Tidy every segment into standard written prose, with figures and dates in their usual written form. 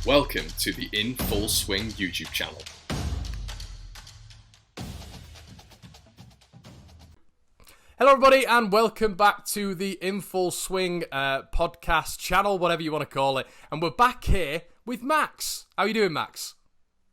Welcome to the In Full Swing YouTube channel. Hello everybody and welcome back to the In Full Swing podcast channel, whatever you want to call it. And we're back here with Max. How are you doing, Max?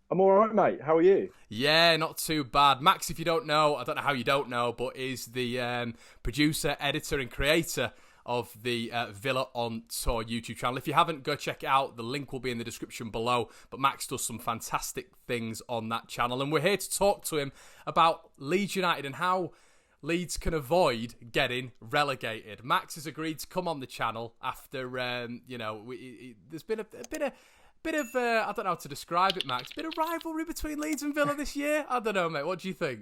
I'm alright, mate. How are you? Yeah, not too bad. Max, if you don't know, I don't know how you don't know, but is the producer, editor and creator of the Villa on Tour YouTube channel. If you haven't, go check it out. The link will be in the description below. But Max does some fantastic things on that channel. And we're here to talk to him about Leeds United and how Leeds can avoid getting relegated. Max has agreed to come on the channel after, there's been a bit of I don't know how to describe it, Max. Bit of rivalry between Leeds and Villa this year. I don't know, mate. What do you think?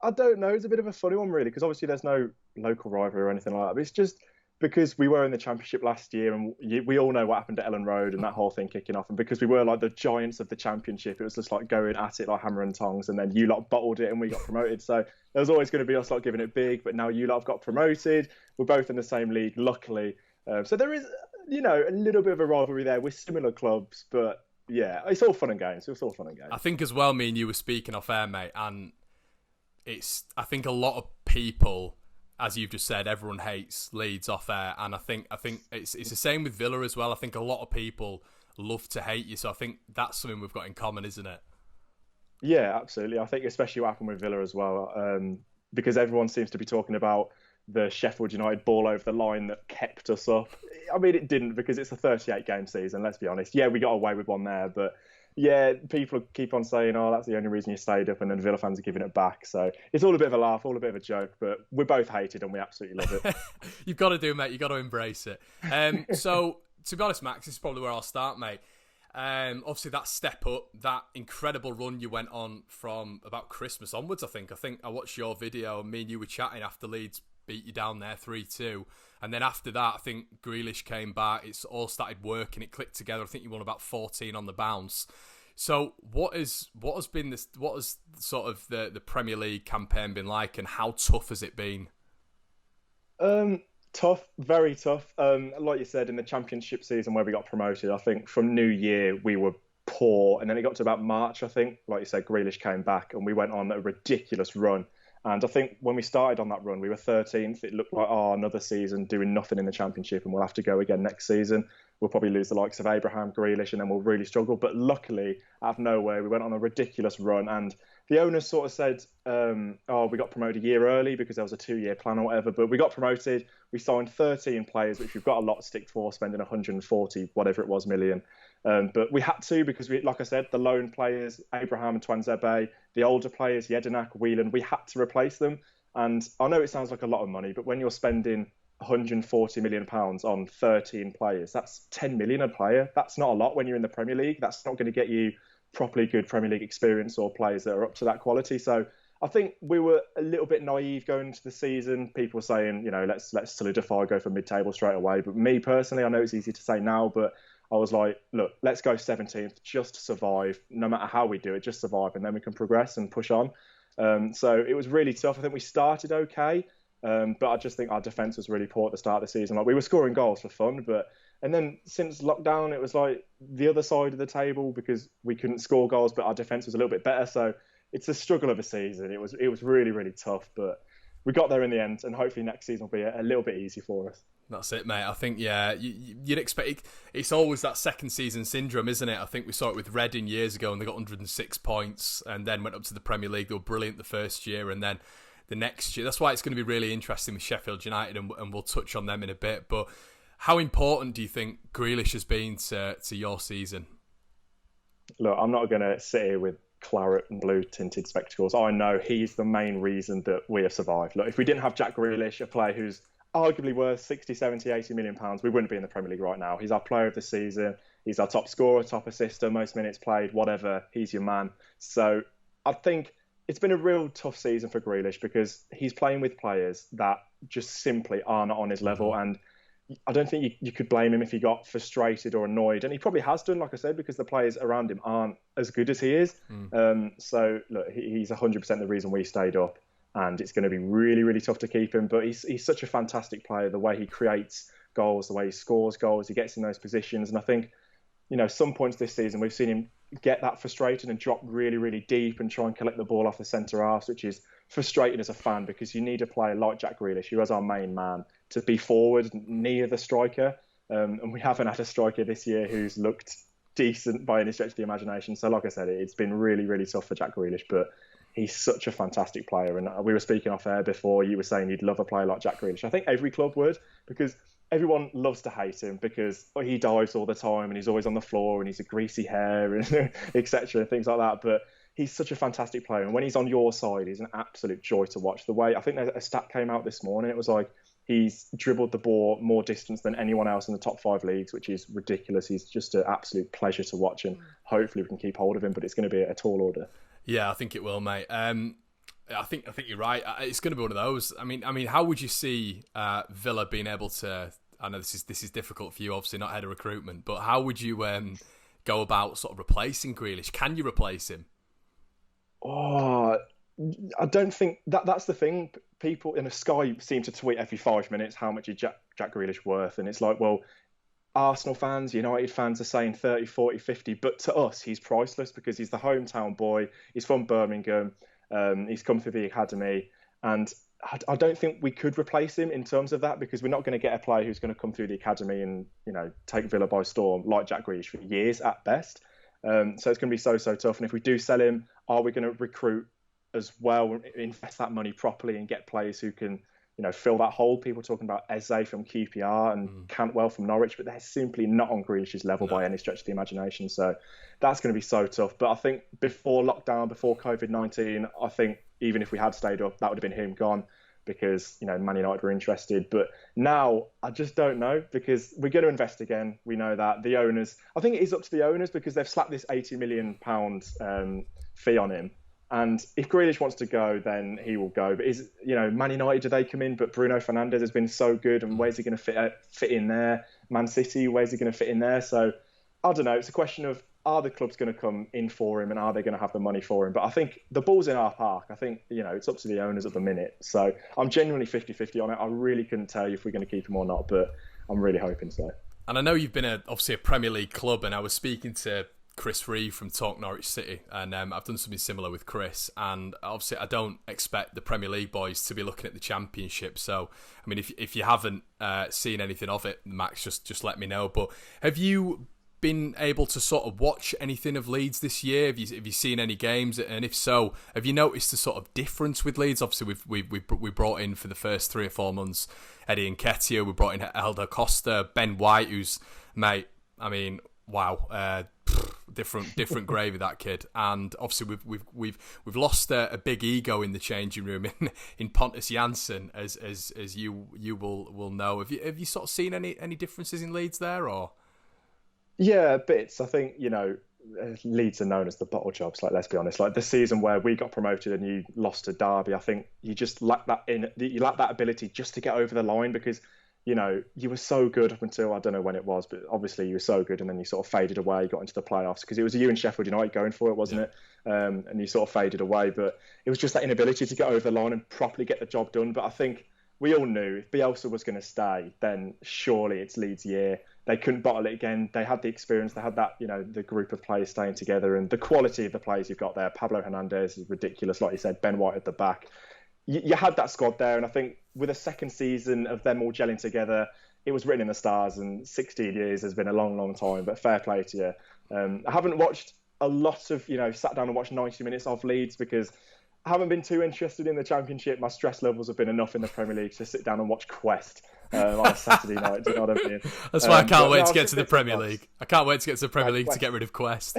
I don't know. It's a bit of a funny one, really, because obviously there's no local rivalry or anything like that. But it's just because we were in the Championship last year, and we all know what happened at Ellen Road and that whole thing kicking off. And because we were like the giants of the Championship, it was just like going at it like hammer and tongs. And then you lot bottled it, and we got promoted. So there was always going to be us like giving it big. But now you lot have got promoted. We're both in the same league, luckily. So there is, a little bit of a rivalry there. We're similar clubs, but yeah, it's all fun and games. It's all fun and games. I think as well, me and you were speaking off air, mate, and I think a lot of people, as you've just said, everyone hates Leeds off air, and I think it's the same with Villa as well. I think a lot of people love to hate you, so I think that's something we've got in common, isn't it? Yeah, absolutely. I think especially what happened with Villa as well, because everyone seems to be talking about the Sheffield United ball over the line that kept us up. I mean, it didn't, because it's a 38-game season, let's be honest. Yeah, we got away with one there, but yeah, people keep on saying, oh, that's the only reason you stayed up, and then Villa fans are giving it back. So it's all a bit of a laugh, all a bit of a joke, but we're both hated and we absolutely love it. You've got to do, mate. You've got to embrace it. So, to be honest, Max, this is probably where I'll start, mate. Obviously, that step up, that incredible run you went on from about Christmas onwards, I think I watched your video, and me and you were chatting after Leeds beat you down there 3-2. And then after that, I think Grealish came back. It's all started working. It clicked together. I think you won about 14 on the bounce. So what has sort of the Premier League campaign been like, and how tough has it been? Tough, very tough. Like you said, in the Championship season where we got promoted, I think from New Year we were poor, and then it got to about March, I think. Like you said, Grealish came back, and we went on a ridiculous run. And I think when we started on that run, we were 13th. It looked like, another season doing nothing in the Championship, and we'll have to go again next season. We'll probably lose the likes of Abraham, Grealish, and then we'll really struggle. But luckily, out of nowhere, we went on a ridiculous run. And the owners sort of said, we got promoted a year early because there was a 2-year plan or whatever. But we got promoted. We signed 13 players, which we've got a lot to stick for, spending 140, whatever it was, million. But we had to, because like I said, the loan players, Abraham and Twanzebe, the older players, Jedinak, Whelan, we had to replace them. And I know it sounds like a lot of money, but when you're spending £140 million on 13 players, that's 10 million a player. That's not a lot when you're in the Premier League. That's not going to get you properly good Premier League experience or players that are up to that quality. So I think we were a little bit naive going into the season. People were saying, let's solidify, go for mid-table straight away. But me personally, I know it's easy to say now, but I was like, look, let's go 17th just to survive. No matter how we do it, just survive, and then we can progress and push on. So it was really tough. I think we started okay, but I just think our defence was really poor at the start of the season. Like, we were scoring goals for fun, and then since lockdown, it was like the other side of the table, because we couldn't score goals, but our defence was a little bit better. So it's a struggle of a season. It was really, really tough, but we got there in the end, and hopefully next season will be a little bit easy for us. That's it, mate. I think, yeah, you'd expect it's always that second season syndrome, isn't it? I think we saw it with Reading years ago, and they got 106 points, and then went up to the Premier League. They were brilliant the first year, and then the next year. That's why it's going to be really interesting with Sheffield United, and we'll touch on them in a bit. But how important do you think Grealish has been to your season? Look, I'm not going to sit here with claret and blue tinted spectacles. I know he's the main reason that we have survived. Look, if we didn't have Jack Grealish, a player who's arguably worth 60, 70, 80 million pounds, we wouldn't be in the Premier League right now. He's our player of the season. He's our top scorer, top assister, most minutes played, whatever. He's your man. So I think it's been a real tough season for Grealish, because he's playing with players that just simply are not on his level. And I don't think you could blame him if he got frustrated or annoyed. And he probably has done, like I said, because the players around him aren't as good as he is. So look, he's 100% the reason we stayed up. And it's going to be really, really tough to keep him. But he's such a fantastic player. The way he creates goals, the way he scores goals, he gets in those positions. And I think some points this season we've seen him get that frustrated and drop really, really deep and try and collect the ball off the centre halves, which is frustrating as a fan because you need a player like Jack Grealish, who is our main man, to be forward near the striker. And we haven't had a striker this year who's looked decent by any stretch of the imagination. So like I said, it's been really, really tough for Jack Grealish, but he's such a fantastic player. And we were speaking off air before, you were saying you'd love a player like Jack Grealish. I think every club would, because everyone loves to hate him because he dives all the time and he's always on the floor and he's a greasy hair and etc. and things like that. But he's such a fantastic player. And when he's on your side, he's an absolute joy to watch. The way, I think a stat came out this morning, it was like he's dribbled the ball more distance than anyone else in the top 5 leagues, which is ridiculous. He's just an absolute pleasure to watch, and hopefully we can keep hold of him, but it's going to be a tall order. Yeah, I think it will, mate. I think you're right. It's going to be one of those. I mean, how would you see Villa being able to? I know this is difficult for you, obviously not head of recruitment, but how would you go about sort of replacing Grealish? Can you replace him? Oh, I don't think that's the thing. People in the Sky seem to tweet every 5 minutes how much is Jack Grealish worth, and it's like, well, Arsenal fans, United fans are saying 30, 40, 50, but to us, he's priceless because he's the hometown boy. He's from Birmingham. He's come through the academy, and I don't think we could replace him in terms of that because we're not going to get a player who's going to come through the academy and take Villa by storm like Jack Grealish for years at best. So it's going to be so tough. And if we do sell him, are we going to recruit as well, invest that money properly and get players who can fill that hole? People talking about Eze from QPR and Cantwell from Norwich, but they're simply not on Grealish's level by any stretch of the imagination. So that's going to be so tough. But I think before lockdown, before COVID-19, I think even if we had stayed up, that would have been him gone because, Man United were interested. But now I just don't know because we're going to invest again. We know that the owners, I think it is up to the owners because they've slapped this £80 million fee on him. And if Grealish wants to go, then he will go. But Man United, do they come in? But Bruno Fernandes has been so good, and where's he going to fit in there? Man City, where's he going to fit in there? So I don't know. It's a question of, are the clubs going to come in for him, and are they going to have the money for him? But I think the ball's in our park. I think it's up to the owners at the minute. So I'm genuinely 50-50 on it. I really couldn't tell you if we're going to keep him or not, but I'm really hoping so. And I know you've been obviously a Premier League club, and I was speaking to Chris Reeve from Talk Norwich City, and I've done something similar with Chris, and obviously I don't expect the Premier League boys to be looking at the Championship. So I mean, if you haven't seen anything of it, Max, just let me know. But have you been able to sort of watch anything of Leeds this year? Have you seen any games? And if so, have you noticed a sort of difference with Leeds? Obviously we brought in for the first 3 or 4 months Eddie Nketiah, we brought in Elder Costa, Ben White, who's, mate, I mean, wow, different gravy, that kid. And obviously we've lost a big ego in the changing room in Pontus Jansson, as you will know. Have you sort of seen any differences in Leeds there, or? Yeah, bits. I think Leeds are known as the bottle jobs. Like, let's be honest. Like the season where we got promoted and you lost to Derby, I think you just lack that you lack that ability just to get over the line because you were so good up until, I don't know when it was, but obviously you were so good and then you sort of faded away, got into the playoffs because it was you and Sheffield United going for it, wasn't it? And you sort of faded away, but it was just that inability to get over the line and properly get the job done. But I think we all knew if Bielsa was going to stay, then surely it's Leeds' year. They couldn't bottle it again. They had the experience. They had that, the group of players staying together and the quality of the players you've got there. Pablo Hernandez is ridiculous. Like you said, Ben White at the back. You had that squad there. And I think with a second season of them all gelling together, it was written in the stars, and 16 years has been a long, long time, but fair play to you. I haven't watched a lot of, sat down and watched 90 minutes of Leeds because I haven't been too interested in the Championship. My stress levels have been enough in the Premier League to sit down and watch Quest on a Saturday night. Do you know what I mean? That's why I can't wait to get to the Premier League. I can't wait to get to the Premier League to get rid of Quest.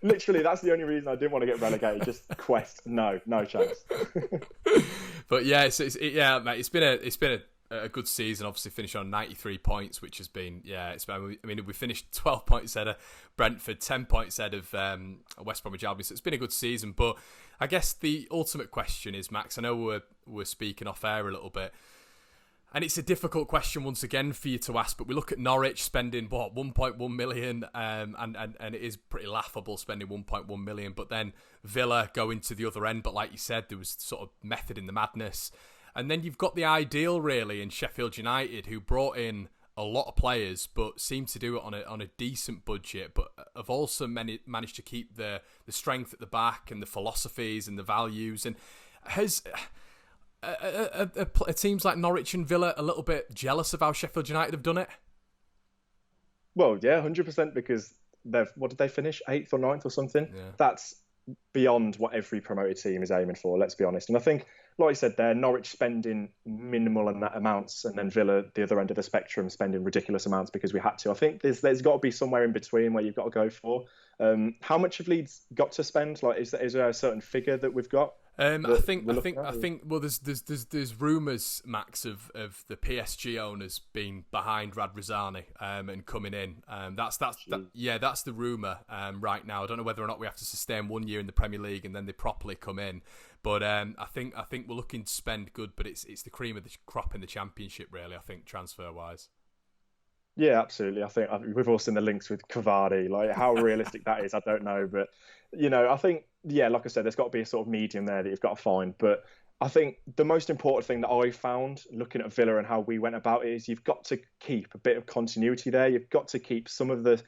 Literally, that's the only reason I didn't want to get relegated. Just Quest, no chance. But yeah, mate, it's been a good season. Obviously, finished on 93 points, which has been we finished 12 points ahead of Brentford, 10 points ahead of West Bromwich Albion. So it's been a good season. But I guess the ultimate question is, Max, I know we're speaking off air a little bit, and it's a difficult question once again for you to ask, but we look at Norwich spending 1.1 million, and it is pretty laughable spending 1.1 million, but then Villa going to the other end. But like you said, there was sort of method in the madness. And then you've got the ideal really in Sheffield United, who brought in a lot of players, but seem to do it on a decent budget, but have also managed to keep the strength at the back and the philosophies and the values. And has teams like Norwich and Villa a little bit jealous of how Sheffield United have done it? Well, yeah, 100%, because what did they finish? 8th or 9th or something? Yeah. That's beyond what every promoted team is aiming for, let's be honest. And I think, like you said there, Norwich spending minimal amounts, and then Villa, the other end of the spectrum, spending ridiculous amounts because we had to. I think there's got to be somewhere in between where you've got to go for. How much have Leeds got to spend? Like, is there a certain figure that we've got? I think. Well, there's rumours, Max, of the PSG owners being behind Radrizzani and coming in. That's the rumour right now. I don't know whether or not we have to sustain 1 year in the Premier League and then they properly come in. But I think we're looking to spend good, but it's the cream of the crop in the Championship, really. I think transfer wise. Yeah, absolutely. I think we've all seen the links with Cavani. Like, how realistic that is, I don't know. But, I think, yeah, like I said, there's got to be a sort of medium there that you've got to find. But I think the most important thing that I found looking at Villa and how we went about it is you've got to keep a bit of continuity there. You've got to keep some of the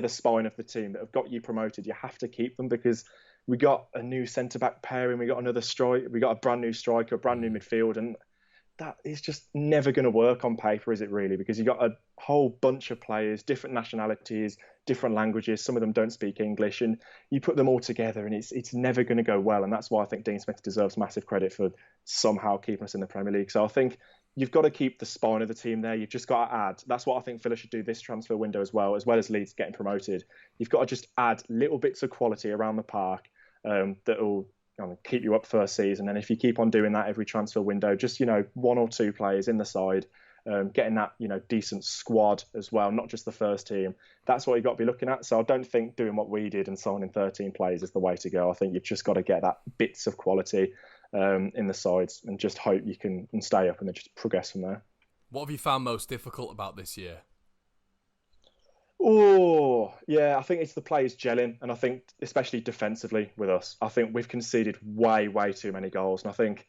spine of the team that have got you promoted. You have to keep them, because we got a new centre-back pairing. We got another striker. We got a brand new striker, a brand new midfield. And that is just never going to work on paper, is it really? Because you got a whole bunch of players, different nationalities, different languages. Some of them don't speak English, and you put them all together, and it's never going to go well. And that's why I think Dean Smith deserves massive credit for somehow keeping us in the Premier League. So I think you've got to keep the spine of the team there. You've just got to add. That's what I think Villa should do this transfer window as well as Leeds getting promoted. You've got to just add little bits of quality around the park that will keep you up first season. And if you keep on doing that every transfer window, just, 1 or 2 players in the side, getting that, decent squad as well, not just the first team. That's what you've got to be looking at. So I don't think doing what we did and signing 13 players is the way to go. I think you've just got to get that bits of quality in the sides and just hope you can stay up and then just progress from there. What have you found most difficult about this year? Oh, yeah, I think it's the players gelling, and I think especially defensively with us, I think we've conceded way too many goals. And I think,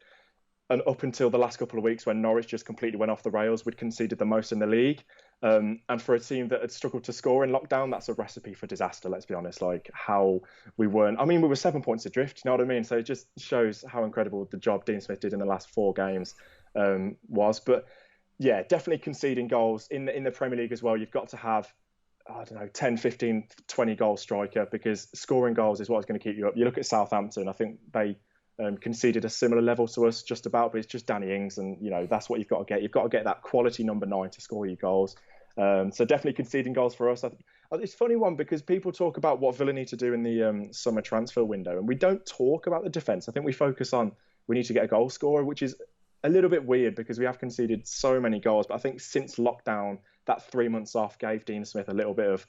and up until the last couple of weeks when Norwich just completely went off the rails, we'd conceded the most in the league. And for a team that had struggled to score in lockdown, that's a recipe for disaster, let's be honest. Like, how we weren't, we were 7 points adrift, you know what I mean? So it just shows how incredible the job Dean Smith did in the last 4 games was. But yeah, definitely conceding goals in the Premier League as well. You've got to have, 10, 15, 20 goal striker, because scoring goals is what's going to keep you up. You look at Southampton, I think they conceded a similar level to us just about, but it's just Danny Ings, and that's what you've got to get. You've got to get that quality number 9 to score your goals. So definitely conceding goals for us. It's a funny one, because people talk about what Villa need to do in the summer transfer window, and we don't talk about the defence. I think we focus on we need to get a goal scorer, which is a little bit weird because we have conceded so many goals. But I think since lockdown, that 3 months off gave Dean Smith a little bit of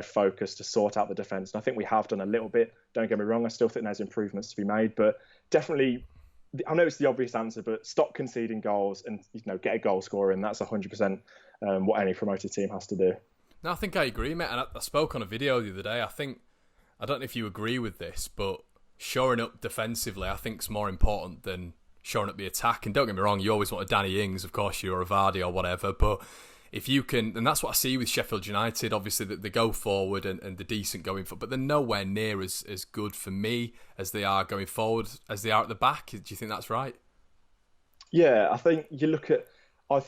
focus to sort out the defence. And I think we have done a little bit. Don't get me wrong, I still think there's improvements to be made. But definitely, I know it's the obvious answer, but stop conceding goals and get a goal scorer, and that's 100% what any promoted team has to do. No, I think I agree, mate. And I spoke on a video the other day. I don't know if you agree with this, but shoring up defensively, I think, is more important than shoring up the attack. And don't get me wrong, you always want a Danny Ings, of course, you're a Vardy or whatever, but if you can, and that's what I see with Sheffield United, obviously, that they go forward and they're decent going forward, but they're nowhere near as good for me as they are going forward, as they are at the back. Do you think that's right? Yeah, I think you look at, I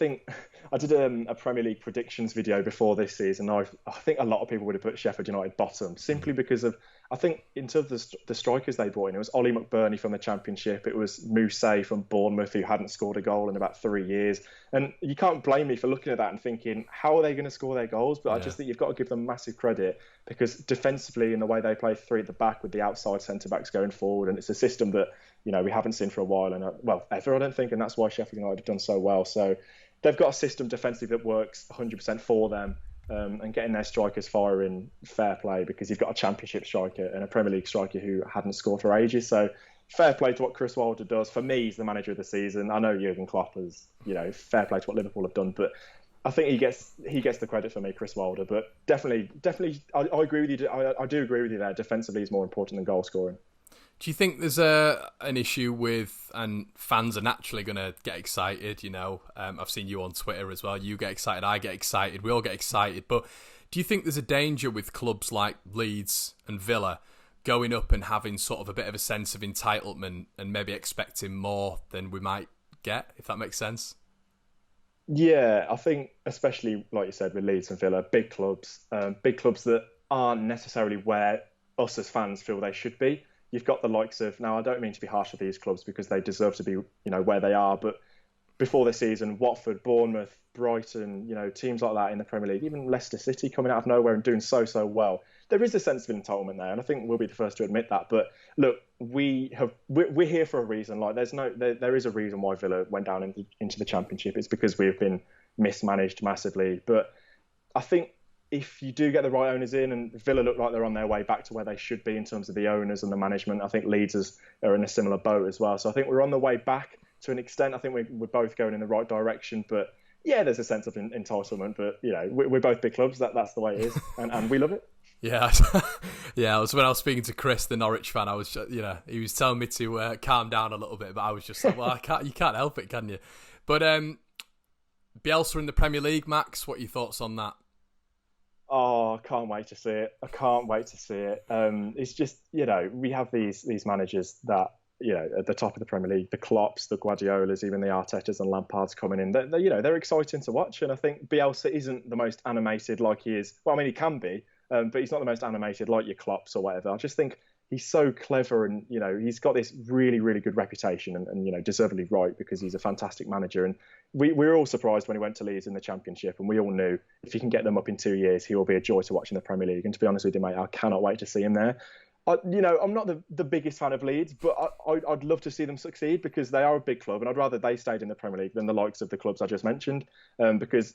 did a Premier League predictions video before this season. I think a lot of people would have put Sheffield United bottom, simply because of, I think in terms of the strikers they brought in, it was Ollie McBurney from the Championship, it was Moussa from Bournemouth, who hadn't scored a goal in about 3 years. And you can't blame me for looking at that and thinking, how are they going to score their goals? But I just think you've got to give them massive credit, because defensively, in the way they play 3 at the back with the outside centre-backs going forward, and it's a system that we haven't seen for a while, and ever, I don't think, and that's why Sheffield United have done so well. So they've got a system defensively that works 100% for them, and getting their strikers firing, fair play, because you've got a Championship striker and a Premier League striker who hadn't scored for ages. So fair play to what Chris Wilder does. For me, he's the manager of the season. I know Jurgen Klopp is, fair play to what Liverpool have done, but I think he gets the credit for me, Chris Wilder. But definitely, I agree with you. I do agree with you there. Defensively is more important than goal scoring. Do you think there's an issue with, and fans are naturally going to get excited, I've seen you on Twitter as well, you get excited, I get excited, we all get excited, but do you think there's a danger with clubs like Leeds and Villa going up and having sort of a bit of a sense of entitlement and maybe expecting more than we might get, if that makes sense? Yeah, I think especially like you said with Leeds and Villa, big clubs that aren't necessarily where us as fans feel they should be. You've got the likes of, now I don't mean to be harsh with these clubs because they deserve to be, where they are, but before this season, Watford, Bournemouth, Brighton, teams like that in the Premier League, even Leicester City coming out of nowhere and doing so well. There is a sense of entitlement there, and I think we'll be the first to admit that. But look, we're here for a reason. Like there is a reason why Villa went down into the Championship. It's because we've been mismanaged massively. But I think if you do get the right owners in, and Villa look like they're on their way back to where they should be in terms of the owners and the management, I think Leeds are in a similar boat as well. So I think we're on the way back to an extent. I think we're both going in the right direction. But yeah, there's a sense of entitlement. But we're both big clubs. That's the way it is, and we love it. Yeah, yeah. When I was speaking to Chris, the Norwich fan, I was, he was telling me to calm down a little bit, but I was just like, well, you can't help it, can you? But Bielsa in the Premier League, Max, what are your thoughts on that? Oh, I can't wait to see it. It's just, we have these managers that, at the top of the Premier League, the Klopps, the Guardiolas, even the Artetas and Lampards coming in. They're exciting to watch. And I think Bielsa isn't the most animated like he is. Well, I mean, he can be, but he's not the most animated like your Klopps or whatever. I just think he's so clever and, he's got this really, really good reputation and deservedly right because he's a fantastic manager. And we were all surprised when he went to Leeds in the Championship, and we all knew if he can get them up in 2 years, he will be a joy to watch in the Premier League. And to be honest with you, mate, I cannot wait to see him there. I'm not the biggest fan of Leeds, but I'd love to see them succeed because they are a big club, and I'd rather they stayed in the Premier League than the likes of the clubs I just mentioned. Because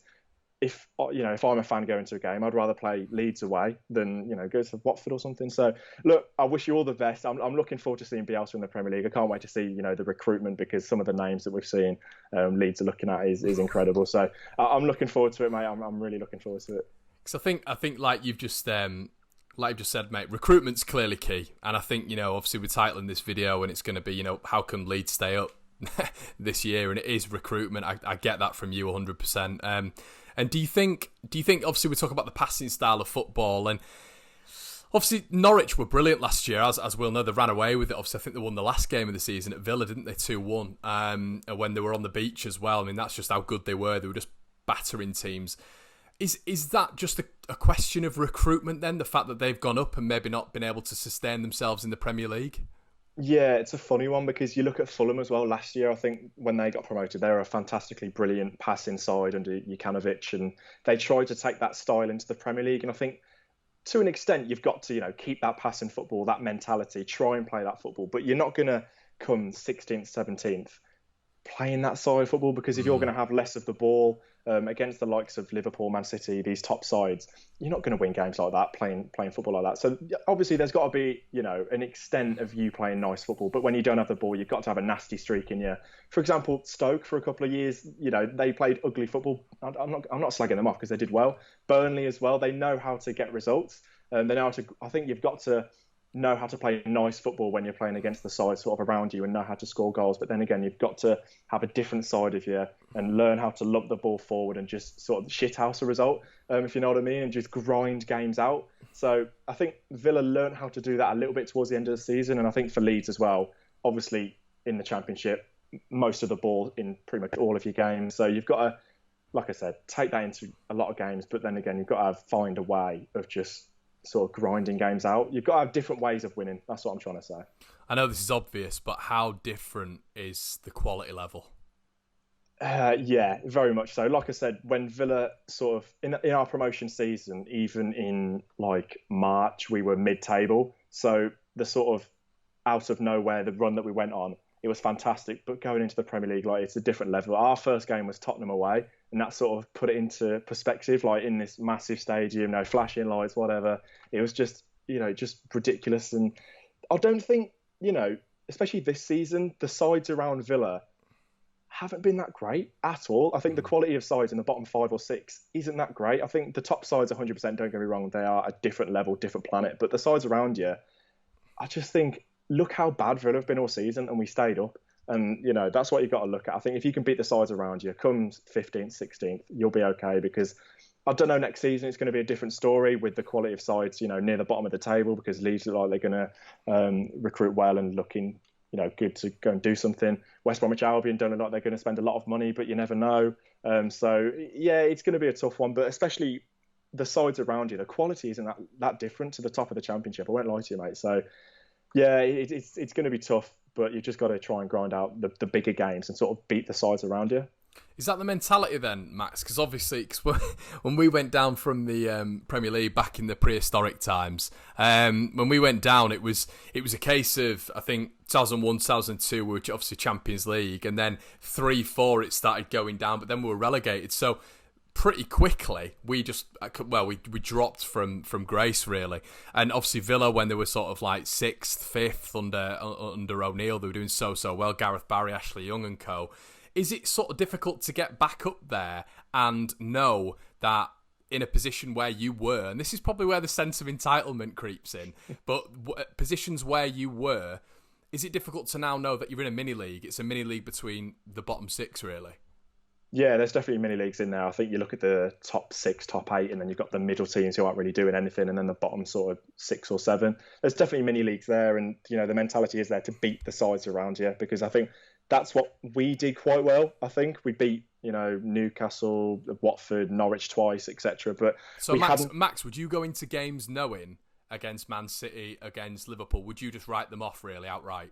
if I'm a fan going to a game, I'd rather play Leeds away than go to Watford or something. So look, I wish you all the best. I'm looking forward to seeing Bielsa in the Premier League. I can't wait to see the recruitment because some of the names that we've seen Leeds are looking at is incredible. So I'm looking forward to it, mate. I'm really looking forward to it. Because I think like you've just said, mate, recruitment's clearly key. And I think, obviously we're titling this video and it's going to be, how can Leeds stay up this year? And it is recruitment. I get that from you 100%. And do you think, obviously we talk about the passing style of football, and obviously Norwich were brilliant last year, as we'll know, they ran away with it. Obviously I think they won the last game of the season at Villa, didn't they, 2-1, when they were on the beach as well. I mean, that's just how good they were just battering teams. Is that just a question of recruitment then, the fact that they've gone up and maybe not been able to sustain themselves in the Premier League? Yeah, it's a funny one because you look at Fulham as well. Last year, I think when they got promoted, they were a fantastically brilliant passing side under Jukanovic, and they tried to take that style into the Premier League. And I think to an extent, you've got to keep that passing football, that mentality, try and play that football, but you're not going to come 16th, 17th playing that side of football because if you're going to have less of the ball against the likes of Liverpool, Man City, these top sides, you're not going to win games like that playing football like that. So obviously there's got to be an extent of you playing nice football, but when you don't have the ball, you've got to have a nasty streak in you. For example, Stoke for a couple of years, they played ugly football. I'm not slagging them off because they did well. Burnley as well, they know how to get results. They know how to. I think you've got to know how to play nice football when you're playing against the side sort of around you and know how to score goals. But then again, you've got to have a different side of you and learn how to lump the ball forward and just sort of shithouse a result, if you know what I mean, and just grind games out. So I think Villa learned how to do that a little bit towards the end of the season. And I think for Leeds as well, obviously in the Championship, most of the ball in pretty much all of your games. So you've got to, like I said, take that into a lot of games. But then again, you've got to find a way of just sort of grinding games out. You've got to have different ways of winning. That's what I'm trying to say. I know this is obvious, but how different is the quality level? Yeah, very much so. Like I said, when Villa sort of in our promotion season, even in like March, we were mid-table. So the sort of out of nowhere, the run that we went on, it was fantastic. But going into the Premier League, like it's a different level. Our first game was Tottenham away, and that sort of put it into perspective. Like in this massive stadium, no flashing lights, whatever. It was just just ridiculous. And I don't think especially this season, the sides around Villa haven't been that great at all. I think the quality of sides in the bottom 5 or 6 isn't that great. I think the top sides 100%, don't get me wrong, they are a different level, different planet. But the sides around you, I just think look how bad Villa have been all season, and we stayed up. And, that's what you've got to look at. I think if you can beat the sides around you, come 15th, 16th, you'll be okay, because I don't know, next season it's going to be a different story with the quality of sides, near the bottom of the table, because Leeds look like they're going to recruit well and looking, good to go and do something. West Bromwich Albion don't look like they're going to spend a lot of money, but you never know. So, yeah, it's going to be a tough one, but especially the sides around you, the quality isn't that different to the top of the Championship. I won't lie to you, mate. So, yeah, it's going to be tough, but you've just got to try and grind out the bigger games and sort of beat the sides around you. Is that the mentality then, Max? Because obviously, when we went down from the Premier League back in the prehistoric times, when we went down, it was a case of, I think, 2001, 2002, we were obviously Champions League, and then 3-4 it started going down, but then we were relegated. So pretty quickly, we dropped from grace, really. And obviously Villa, when they were sort of like 6th, 5th under O'Neill, they were doing so well. Gareth Barry, Ashley Young and co. Is it sort of difficult to get back up there and know that in a position where you were, and this is probably where the sense of entitlement creeps in, but positions where you were, is it difficult to now know that you're in a mini-league? It's a mini-league between the bottom 6, really. Yeah, there's definitely mini leagues in there. I think you look at the top 6, top 8, and then you've got the middle teams who aren't really doing anything, and then the bottom sort of 6 or 7. There's definitely mini leagues there, and the mentality is there to beat the sides around you, because I think that's what we did quite well. I think we beat Newcastle, Watford, Norwich twice, etc. But so Max, would you go into games knowing against Man City, against Liverpool, would you just write them off really outright?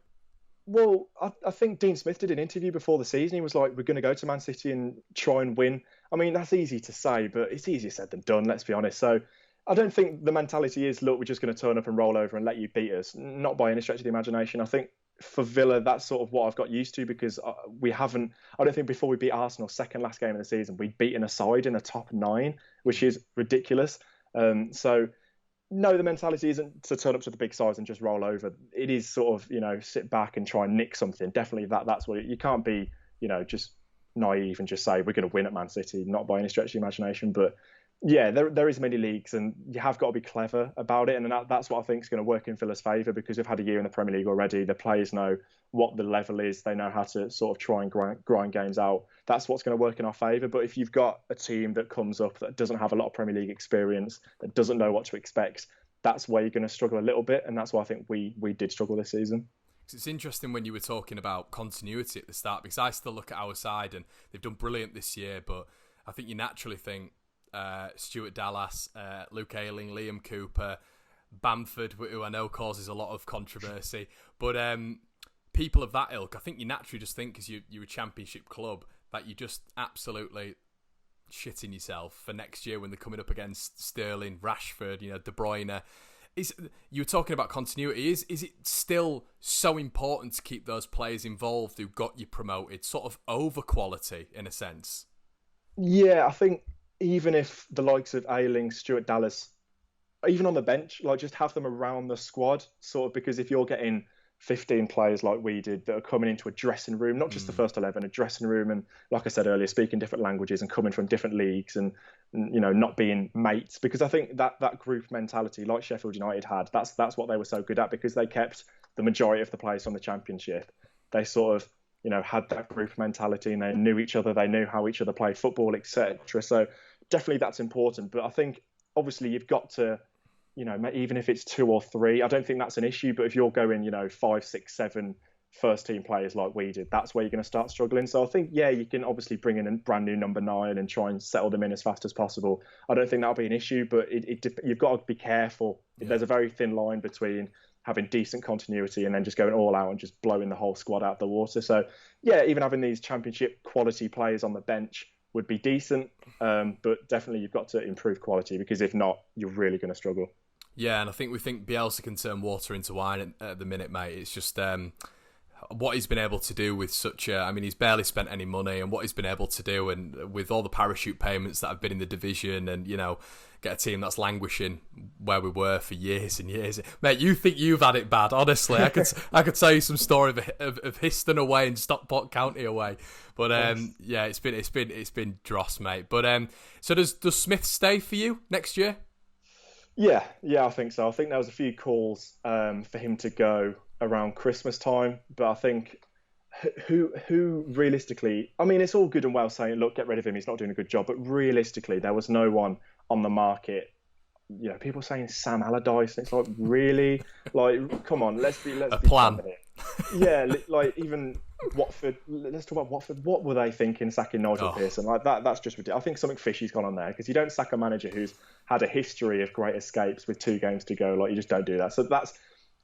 Well, I think Dean Smith did an interview before the season. He was like, we're going to go to Man City and try and win. I mean, that's easy to say, but it's easier said than done, let's be honest. So I don't think the mentality is, look, we're just going to turn up and roll over and let you beat us. Not by any stretch of the imagination. I think for Villa, that's sort of what I've got used to, because I don't think before we beat Arsenal, second last game of the season, we'd beaten a side in the top 9, which is ridiculous. So no, the mentality isn't to turn up to the big sides and just roll over. It is sort of, sit back and try and nick something. Definitely that's what you can't be, just naive and just say we're going to win at Man City, not by any stretch of the imagination. But yeah, there is many leagues, and you have got to be clever about it. And that's what I think is going to work in Villa's favour, because we've had a year in the Premier League already. The players know what the level is. They know how to sort of try and grind games out. That's what's going to work in our favour. But if you've got a team that comes up that doesn't have a lot of Premier League experience, that doesn't know what to expect, that's where you're going to struggle a little bit. And that's why I think we did struggle this season. It's interesting when you were talking about continuity at the start, because I still look at our side and they've done brilliant this year, but I think you naturally think Stuart Dallas, Luke Ayling, Liam Cooper, Bamford, who I know causes a lot of controversy, but people of that ilk, I think you naturally just think, because you're a Championship club, that you just absolutely shitting yourself for next year when they're coming up against Sterling, Rashford, De Bruyne. You were talking about continuity. Is it still so important to keep those players involved who got you promoted, sort of over quality in a sense? Yeah, I think even if the likes of Ayling, Stuart Dallas, even on the bench, like just have them around the squad, sort of, because if you're getting 15 players like we did that are coming into a dressing room, not just the first 11, a dressing room, and like I said earlier, speaking different languages and coming from different leagues, and not being mates, because I think that group mentality, like Sheffield United had, that's what they were so good at, because they kept the majority of the players from the Championship. They sort of had that group mentality, and they knew each other, they knew how each other played football, etc. So definitely that's important. But I think obviously you've got to, even if it's 2 or 3, I don't think that's an issue. But if you're going, 5, 6, 7 first team players like we did, that's where you're going to start struggling. So I think, yeah, you can obviously bring in a brand new number 9 and try and settle them in as fast as possible. I don't think that'll be an issue, but you've got to be careful. Yeah. There's a very thin line between having decent continuity and then just going all out and just blowing the whole squad out of the water. So yeah, even having these Championship quality players on the bench would be decent, but definitely you've got to improve quality, because if not, you're really going to struggle. Yeah, and we think Bielsa can turn water into wine at the minute, mate. It's just what he's been able to do with he's barely spent any money, and what he's been able to do, and with all the parachute payments that have been in the division, and get a team that's languishing where we were for years and years. Mate, you think you've had it bad? Honestly, I could tell you some story of Histon away and Stockport County away, but yeah, it's been dross, mate. But so does Smith stay for you next year? Yeah, I think so. I think there was a few calls for him to go around Christmas time. But I think who realistically, I mean, it's all good and well saying, look, get rid of him, he's not doing a good job. But realistically, there was no one on the market. People saying Sam Allardyce, and it's like, really? Like, come on, let's be plan. Yeah, like even Watford. Let's talk about Watford. What were they thinking sacking Nigel Pearson? Like that's just ridiculous. I think something fishy's gone on there, because you don't sack a manager who's had a history of great escapes with 2 games to go. Like, you just don't do that. So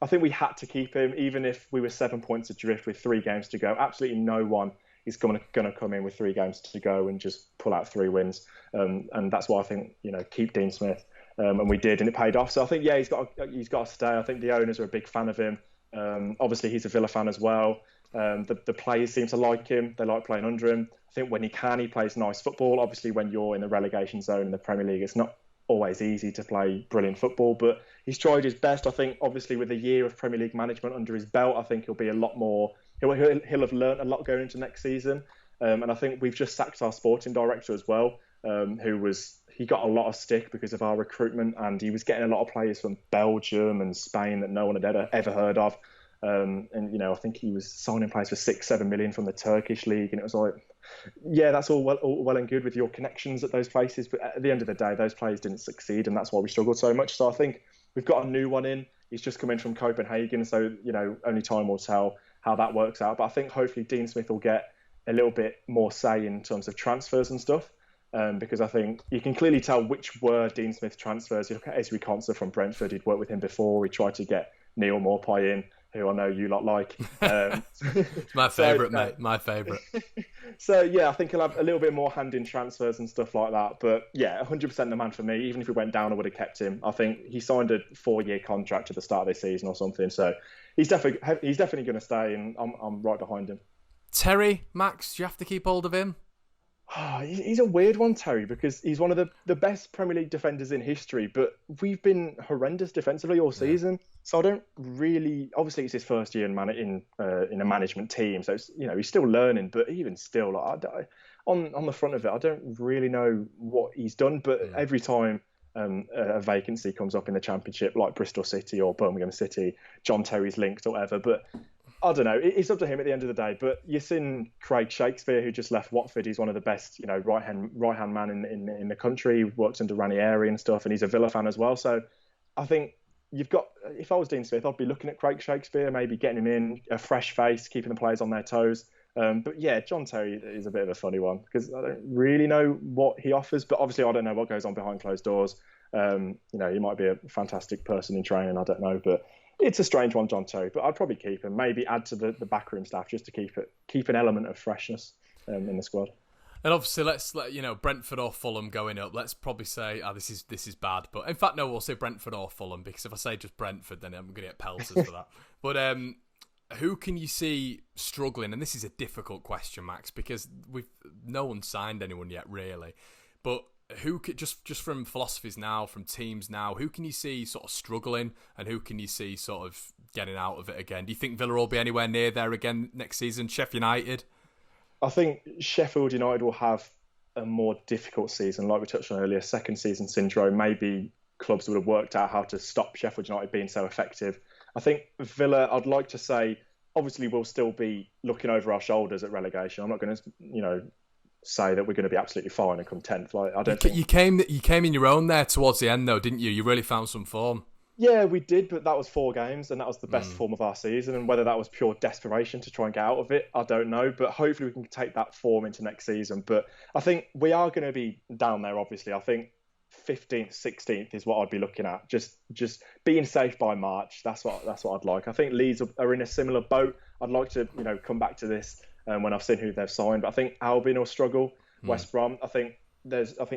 I think we had to keep him, even if we were 7 points adrift with 3 games to go. Absolutely no one is going to come in with 3 games to go and just pull out 3 wins. And that's why I think, keep Dean Smith. And we did, and it paid off. So I think, he's got to stay. I think the owners are a big fan of him. Obviously, he's a Villa fan as well. The players seem to like him. They like playing under him. I think when he plays nice football. Obviously, when you're in the relegation zone in the Premier League, it's not always easy to play brilliant football, but he's tried his best. I think, obviously, with a year of Premier League management under his belt, I think he'll be a lot more. He'll have learnt a lot going into next season. And I think we've just sacked our sporting director as well, he got a lot of stick because of our recruitment, and he was getting a lot of players from Belgium and Spain that no one had ever heard of. I think he was signing players for 6-7 million from the Turkish league, and it was like, that's all well and good with your connections at those places, but at the end of the day, those players didn't succeed, and that's why we struggled so much. So I think we've got a new one in. He's just come in from Copenhagen, so only time will tell how that works out. But I think hopefully Dean Smith will get a little bit more say in terms of transfers and stuff. Because I think you can clearly tell which were Dean Smith transfers. You look at Ezri Konsa from Brentford. He'd worked with him before. He tried to get Neil Maupay in, who I know you lot like. It's my favourite, mate. My favourite. So, I think he'll have a little bit more hand in transfers and stuff like that. But, 100% the man for me. Even if he went down, I would have kept him. I think he signed a 4-year contract at the start of this season or something. So he's definitely going to stay, and I'm right behind him. Terry, Max, do you have to keep hold of him? He's a weird one, Terry, because he's one of the best Premier League defenders in history, but we've been horrendous defensively all season. So I don't really. Obviously, it's his first year in a management team, so it's, he's still learning. But even still, on the front of it, I don't really know what he's done. But every time a vacancy comes up in the Championship, like Bristol City or Birmingham City, John Terry's linked or whatever. But I don't know. It's up to him at the end of the day. But you've seen Craig Shakespeare, who just left Watford. He's one of the best, right hand man in the country. He works under Ranieri and stuff, and he's a Villa fan as well. So I think you've got. If I was Dean Smith, I'd be looking at Craig Shakespeare, maybe getting him in, a fresh face, keeping the players on their toes. But John Terry is a bit of a funny one, because I don't really know what he offers. But obviously, I don't know what goes on behind closed doors. He might be a fantastic person in training. I don't know, but. It's a strange one, John Terry, but I'd probably keep him. Maybe add to the backroom staff just to keep an element of freshness in the squad. And obviously, let's let Brentford or Fulham going up. Let's probably say, this is bad. But in fact, no, we'll say Brentford or Fulham, because if I say just Brentford, then I'm going to get pelters for that. But who can you see struggling? And this is a difficult question, Max, because no one's signed anyone yet, really. But who could, just from philosophies now, from teams now, who can you see sort of struggling, and who can you see sort of getting out of it again? Do you think Villa will be anywhere near there again next season? Sheffield United? I think Sheffield United will have a more difficult season, like we touched on earlier, second season syndrome. Maybe clubs would have worked out how to stop Sheffield United being so effective. I think Villa, I'd like to say, obviously we'll still be looking over our shoulders at relegation. I'm not going to, say that we're going to be absolutely fine and come 10th. Like, I don't think you came in your own there towards the end, though, didn't you? You really found some form. Yeah, we did, but that was 4 games, and that was the best form of our season. And whether that was pure desperation to try and get out of it, I don't know. But hopefully we can take that form into next season. But I think we are going to be down there, obviously. I think 15th, 16th is what I'd be looking at. Just being safe by March. That's what I'd like. I think Leeds are in a similar boat. I'd like to, come back to this when I've seen who they've signed. But I think Albion will struggle. West Brom, I think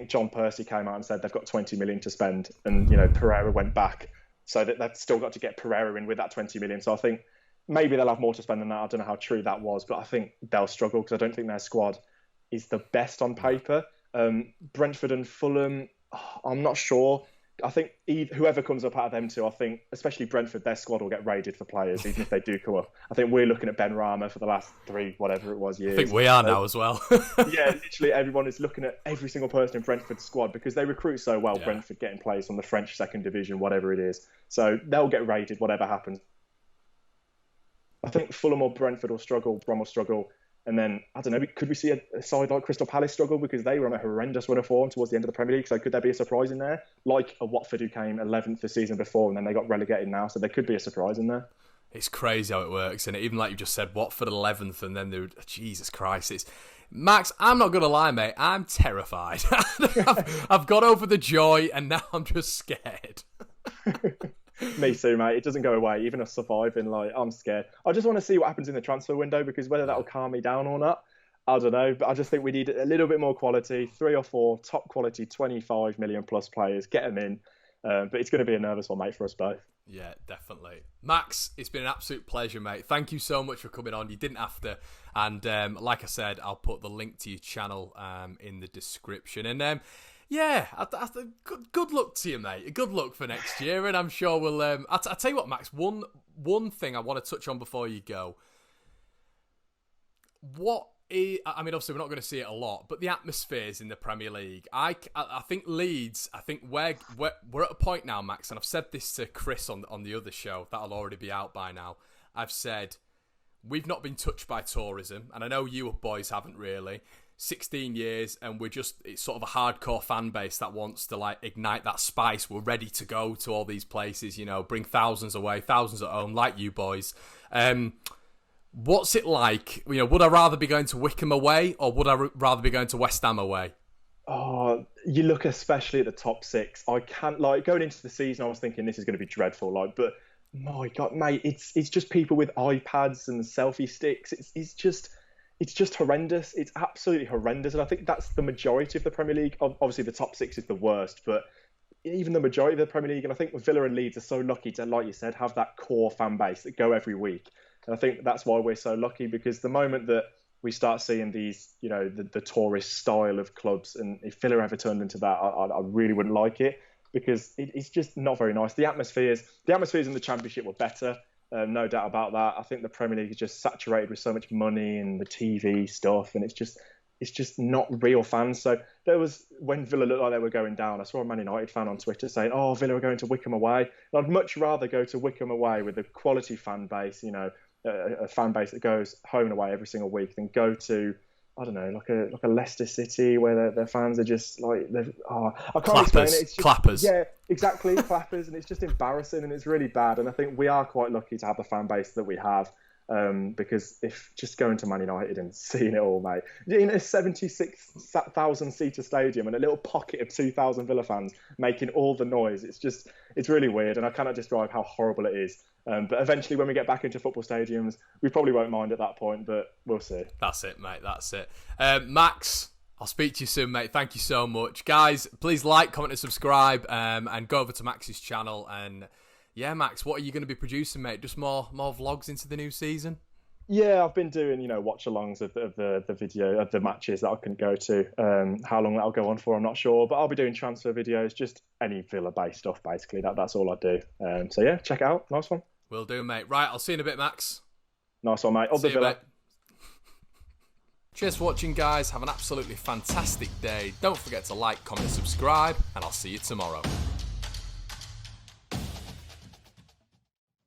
John Percy came out and said they've got 20 million to spend, and Pereira went back, so that they've still got to get Pereira in with that 20 million. So I think maybe they'll have more to spend than that. I don't know how true that was, but I think they'll struggle, because I don't think their squad is the best on paper. Brentford and Fulham, I'm not sure. I think whoever comes up out of them two, I think, especially Brentford, their squad will get raided for players, even if they do come up. I think we're looking at Ben Rama for the last 3, whatever it was, years. I think we are now as well. Yeah, literally everyone is looking at every single person in Brentford's squad, because they recruit so well. Yeah. Brentford getting players from the French second division, whatever it is. So they'll get raided, whatever happens. I think Fulham or Brentford will struggle, Brom will struggle. And then, I don't know, could we see a side like Crystal Palace struggle because they were on a horrendous run of form towards the end of the Premier League? So could there be a surprise in there? Like a Watford who came 11th the season before and then they got relegated now. So there could be a surprise in there. It's crazy how it works. And even like you just said, Watford 11th and then they would, Jesus Christ. Max, I'm not going to lie, mate. I'm terrified. I've got over the joy and now I'm just scared. Me too, mate. It doesn't go away. Even us surviving, I'm scared. I just want to see what happens in the transfer window because whether that'll calm me down or not, I don't know. But I just think we need a little bit more quality, 3 or 4 top quality, 25 million plus players. Get them in. But it's going to be a nervous one, mate, for us both. Yeah, definitely. Max, it's been an absolute pleasure, mate. Thank you so much for coming on. You didn't have to. And like I said, I'll put the link to your channel in the description. And yeah, good luck to you, mate. Good luck for next year, and I'm sure we'll. I'll tell you what, Max. One thing I want to touch on before you go. I mean, obviously we're not going to see it a lot, but the atmospheres in the Premier League. I think Leeds. I think we're at a point now, Max, and I've said this to Chris on the other show that'll already be out by now. I've said we've not been touched by tourism, and I know you boys haven't really. 16 years and it's sort of a hardcore fan base that wants to like ignite that spice. We're ready to go to all these places, bring thousands away, thousands at home, like you boys. What's it like? Would I rather be going to Wickham away or would I rather be going to West Ham away? Oh, you look especially at the top 6. I can't going into the season. I was thinking this is going to be dreadful. But my God, mate, it's just people with iPads and selfie sticks. It's just horrendous. It's absolutely horrendous. And I think that's the majority of the Premier League. Obviously, the top 6 is the worst, but even the majority of the Premier League. And I think Villa and Leeds are so lucky to, like you said, have that core fan base that go every week. And I think that's why we're so lucky because the moment that we start seeing these, the tourist style of clubs, and if Villa ever turned into that, I really wouldn't like it because it's just not very nice. The atmospheres in the Championship were better. No doubt about that. I think the Premier League is just saturated with so much money and the TV stuff, and it's just not real fans. So there was, when Villa looked like they were going down, I saw a Man United fan on Twitter saying, "Oh, Villa are going to Wickham away." And I'd much rather go to Wickham away with a quality fan base, a fan base that goes home and away every single week, than go to, I don't know, like a Leicester City where their fans are just like, I can't explain it. It's just, clappers. Yeah, exactly, clappers, and it's just embarrassing and it's really bad. And I think we are quite lucky to have the fan base that we have, because if just going to Man United and seeing it all, mate, in a 76,000 seater stadium and a little pocket of 2,000 Villa fans making all the noise, it's really weird, and I cannot describe how horrible it is. But eventually, when we get back into football stadiums, we probably won't mind at that point, but we'll see. That's it, mate. That's it. Max, I'll speak to you soon, mate. Thank you so much. Guys, please like, comment and subscribe, and go over to Max's channel. And yeah, Max, what are you going to be producing, mate? Just more vlogs into the new season? Yeah, I've been doing, watch-alongs of the video of the matches that I can go to. How long that'll go on for, I'm not sure, but I'll be doing transfer videos, just any Villa-based stuff, basically. That's all I do. So yeah, check it out. Nice one. Will do, mate. Right, I'll see you in a bit, Max. Nice one, mate. Up the Villa. Mate. Cheers for watching, guys. Have an absolutely fantastic day. Don't forget to like, comment, subscribe, and I'll see you tomorrow.